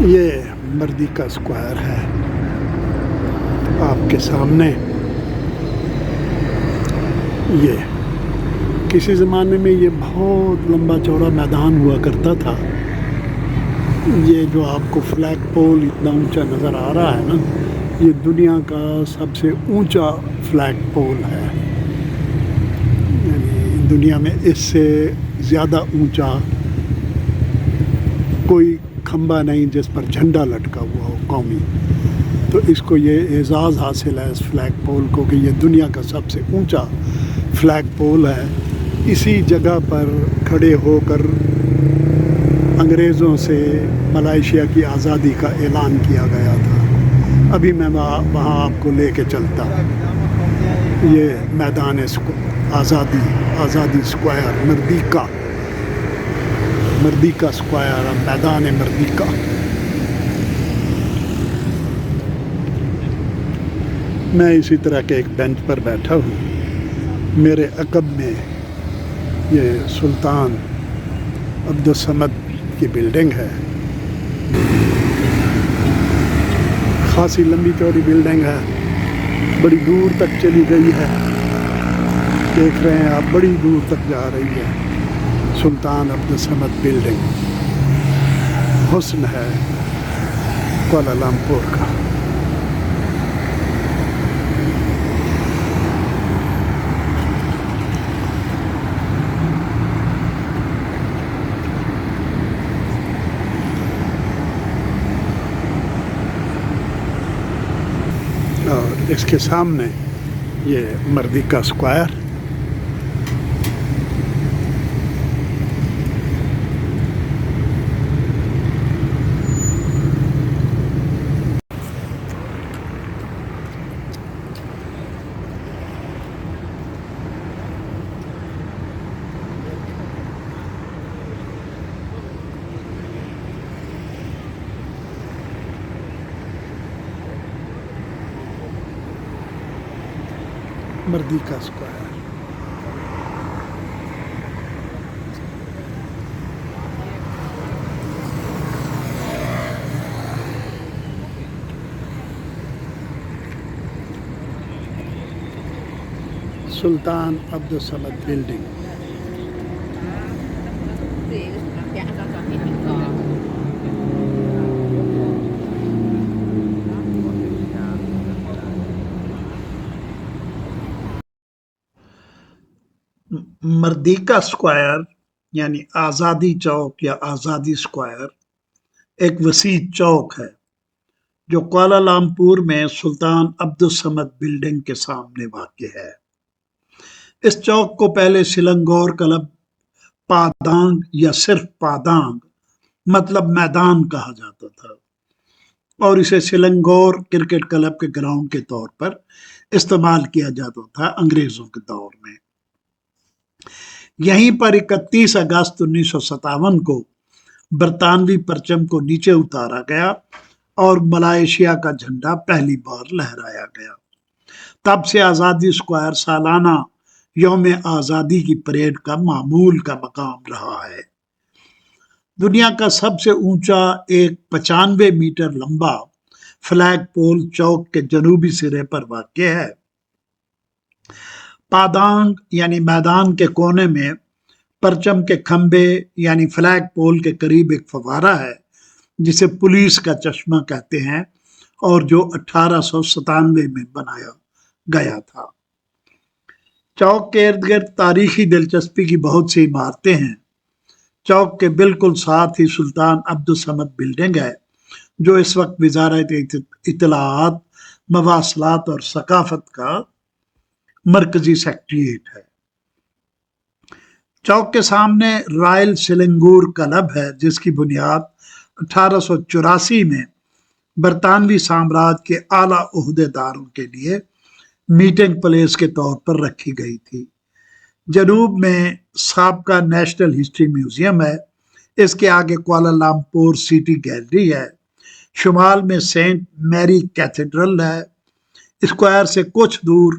یہ Merdeka square ہے آپ کے سامنے. یہ کسی زمانے میں یہ بہت لمبا چوڑا میدان ہوا کرتا تھا. یہ جو آپ کو فلیگ پول اتنا اونچا نظر آ رہا ہے نا، یہ دنیا کا سب سے اونچا فلیگ پول ہے. یعنی دنیا میں اس سے زیادہ اونچا کوئی کھمبا نہیں جس پر جھنڈا لٹکا ہوا ہو قومی. تو اس کو یہ اعزاز حاصل ہے اس فلیگ پول کو کہ یہ دنیا کا سب سے اونچا فلیگ پول ہے. اسی جگہ پر کھڑے ہو کر انگریزوں سے ملائیشیا کی آزادی کا اعلان کیا گیا تھا. ابھی میں وہاں آپ کو لے کے چلتا. یہ میدان آزادی اسکوائر مردیکا اسکوائر، میدان مردیکا. میں اسی طرح کے ایک بینچ پر بیٹھا ہوں. میرے عقب میں یہ سلطان عبدالصمد کی بلڈنگ ہے. خاصی لمبی چوڑی بلڈنگ ہے، بڑی دور تک چلی گئی ہے. دیکھ رہے ہیں آپ، بڑی دور تک جا رہی ہے. سلطان عبدالصمد بلڈنگ حسن ہے کوالالمپور کا. اور اس کے سامنے یہ Merdeka square. Merdeka square. Sultan Abdul Samad building. Merdeka square یعنی آزادی چوک یا آزادی اسکوائر ایک وسیع چوک ہے جو کوالالمپور میں سلطان عبدالصمد بلڈنگ کے سامنے واقع ہے. اس چوک کو پہلے سلنگور کلب پادانگ یا صرف پادانگ مطلب میدان کہا جاتا تھا، اور اسے سلنگور کرکٹ کلب کے گراؤنڈ کے طور پر استعمال کیا جاتا تھا انگریزوں کے دور میں. یہیں پر 31 اگست 1957 کو برطانوی پرچم کو نیچے اتارا گیا اور ملائیشیا کا جھنڈا پہلی بار لہرایا گیا. تب سے آزادی اسکوائر سالانہ یوم آزادی کی پریڈ کا معمول کا مقام رہا ہے. دنیا کا سب سے اونچا ایک 95 میٹر لمبا فلیگ پول چوک کے جنوبی سرے پر واقع ہے. پادانگ یعنی میدان کے کونے میں پرچم کے کھمبے یعنی فلیگ پول کے قریب ایک فوارہ ہے جسے پولیس کا چشمہ کہتے ہیں اور جو 1897 میں بنایا گیا تھا. چوک کے ارد گرد تاریخی دلچسپی کی بہت سی عمارتیں ہیں. چوک کے بالکل ساتھ ہی سلطان عبدالصمد بلڈنگ ہے جو اس وقت وزارت اطلاعات، مواصلات اور ثقافت کا مرکزی سیکریٹریٹ ہے. چوک کے سامنے رائل سلنگور کلب ہے جس کی بنیاد 1884 میں برطانوی سامراج کے اعلیٰ عہدے داروں کے لیے میٹنگ پلیس کے طور پر رکھی گئی تھی. جنوب میں سابقہ نیشنل ہسٹری میوزیم ہے. اس کے آگے کوالالمپور سٹی گیلری ہے. شمال میں سینٹ میری کیتھیڈرل ہے. اسکوائر سے کچھ دور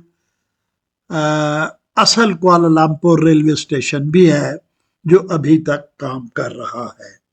اصل کوالالمپور ریلوے اسٹیشن بھی ہے جو ابھی تک کام کر رہا ہے.